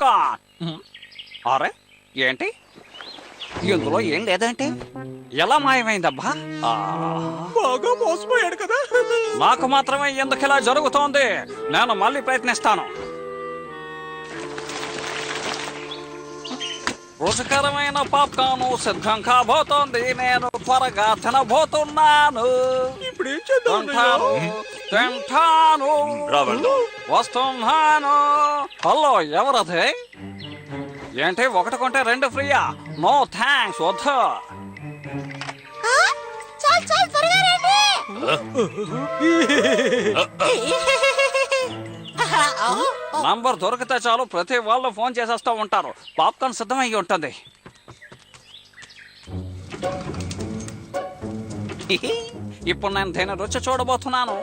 Popcorn. అరే ఏంటి ఇందులో ఏం లేదంటే ఎలా మాయమైందబ్బా? బాగా మోసపోయాడు కదా. నాకు మాత్రమే ఎందుకు ఇలా జరుగుతోంది? నేను మళ్ళీ ప్రయత్నిస్తాను. రుచికరమైన పాప్కార్న్ సిద్ధం కాబోతోంది. నేను త్వరగా తినబోతున్నాను. ఇప్పుడు ఏం చేద్దాం? తింటాను. వస్తున్నాను. హలో, ఎవరది? ఏంటి ఒకటి కొంటే రెండు ఫ్రీయా? నో థ్యాంక్స్, వద్దు. నంబర్ దొరికితే చాలు ప్రతి వాళ్ళు ఫోన్ చేసేస్తూ ఉంటారు. పాప్కార్న్ సిద్ధమయ్యి ఉంటుంది. ఇప్పుడు నేను దీని రుచి చూడబోతున్నాను.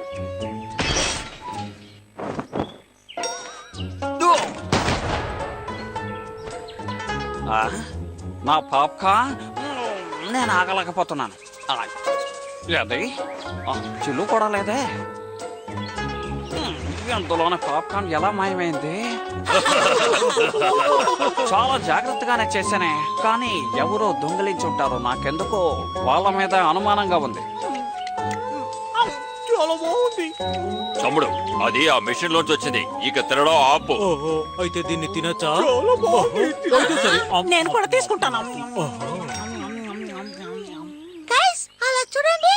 నా పాప్కార్న్ నేను ఆగలేకపోతున్నాను. అది చిల్లు కూడా లేదే. అందులోనే పాప్కార్న్ ఎలా మాయమైంది? చాలా జాగ్రత్తగానే చేశానే, కానీ ఎవరో దొంగిలించుంటారు. నాకెందుకో వాళ్ళ మీద అనుమానంగా ఉంది. చాలా బాగుంది. తమ్ముడు, అది ఆ మెషిన్ లోంచి వచ్చింది. ఇక తినడం ఆపు. అయితే దీన్ని తినచ్చా? చాలా బాగుంది. అయితే సరే, నేను కూడా తీసుకుంటాను. గైస్, అలా చూడండి.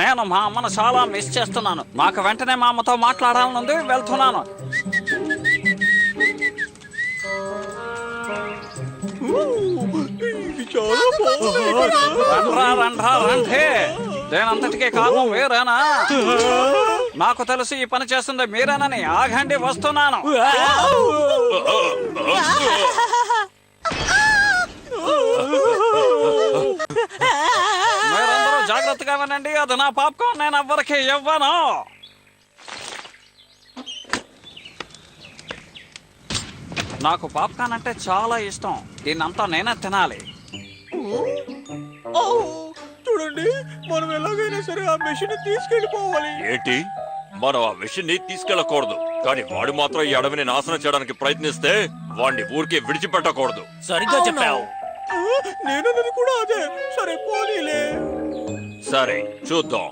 నేను మా అమ్మను చాలా మిస్ చేస్తున్నాను. నాకు వెంటనే మా అమ్మతో మాట్లాడాలనుంది. వెళ్తున్నాను. ఇది చాలా బాగుంది. రండి. దేనంతటికీ కారణం మీరేనా? నాకు తెలిసి ఈ పని చేస్తుంది మీరేనని. ఆగండి, వస్తున్నాను. మీరందరూ జాగ్రత్తగా వినండి. అది నా పాప్కార్న్. నేను ఎవ్వరికి ఇవ్వను. నాకు పాప్కార్న్ అంటే చాలా ఇష్టం. దీన్నంతా నేనే తినాలి. చూడండి, మనం ఎలాగైనా సరే ఆ మెషిన్ తీసుకెళ్ళిపోవాలి. ఏంటి, మనం ఆ మెషిన్ ని తీసుకెళ్ళకూడదు, కానీ వాడు మాత్రం ఈ అడవిని నాశనం చేయడానికి ప్రయత్నిస్తే వాడిని ఊరికే విడిచిపెట్టకూడదు. సరిగ్గా చెప్పావు. నేనన్నది కూడా అదే. సరే, పోనీలే. సరే, చూద్దాం.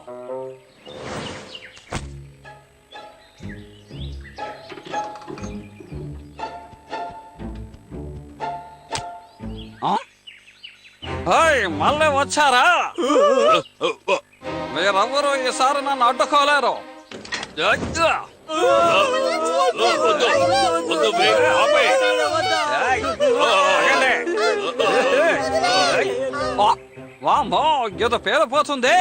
మళ్ళీ వచ్చారా? మీరెవ్వరూ ఈసారి నన్ను అడ్డుకోలేరు. వామ్మో, ఇది పేలిపోతుంది.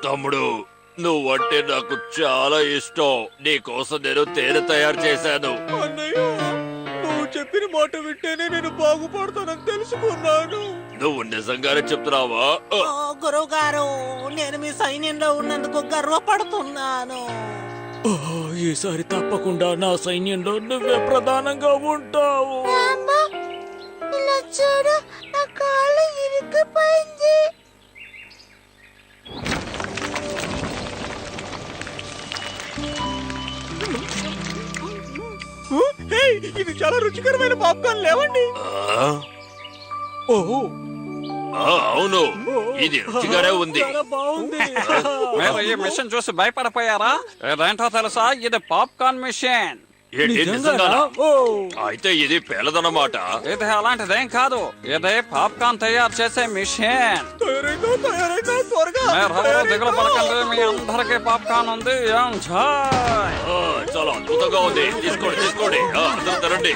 తమ్ముడు, నువ్వంటే నాకు చాలా ఇష్టం. నీకోసం నేను తేనె తయారు చేశాను. అన్నయ్య, నువ్వు చెప్పిన మాట వింటేనే నేను బాగుపడతానని తెలుసుకున్నాను. నువ్వు నిజంగానే చెప్తున్నావా? గురువు గారు, నేను మీ సైన్యంలో ఉన్నందుకు గర్వపడుతున్నాను. ఈసారి తప్పకుండా నా సైన్యంలో నువ్వే ప్రధానంగా ఉంటావు. ఇలా చూడు, నా కాళ్ళు ఇరుక్కుపోయింది. ఇది చాలా రుచికరమైన పాప్కార్న్. లేవండి. ఓహో, అవును, ఇది రుచిగానే ఉంది. చాలా బాగుంది. మీరు ఈ మిషన్ చూసి భయపడిపోయారా? ఇదేంటో తెలుసా? ఇది పాప్కార్న్ మిషన్. ఏంటి, నిజంగానా? ఓ, అయితే ఇది పేలదన్నమాట. ఇది అలాంటిదేం కాదు. ఇదే పాప్కార్న్ తయారు చేసే మిషన్. తయారైందా త్వరగా. మీరెవరూ దిగులు పడకండి. మీ అందరికీ పాప్కార్న్ ఉంది. ఎంజాయ్. చాలా అద్భుతంగా ఉంది. తీసుకోండి, తీసుకోండి. అందరూ తినండి.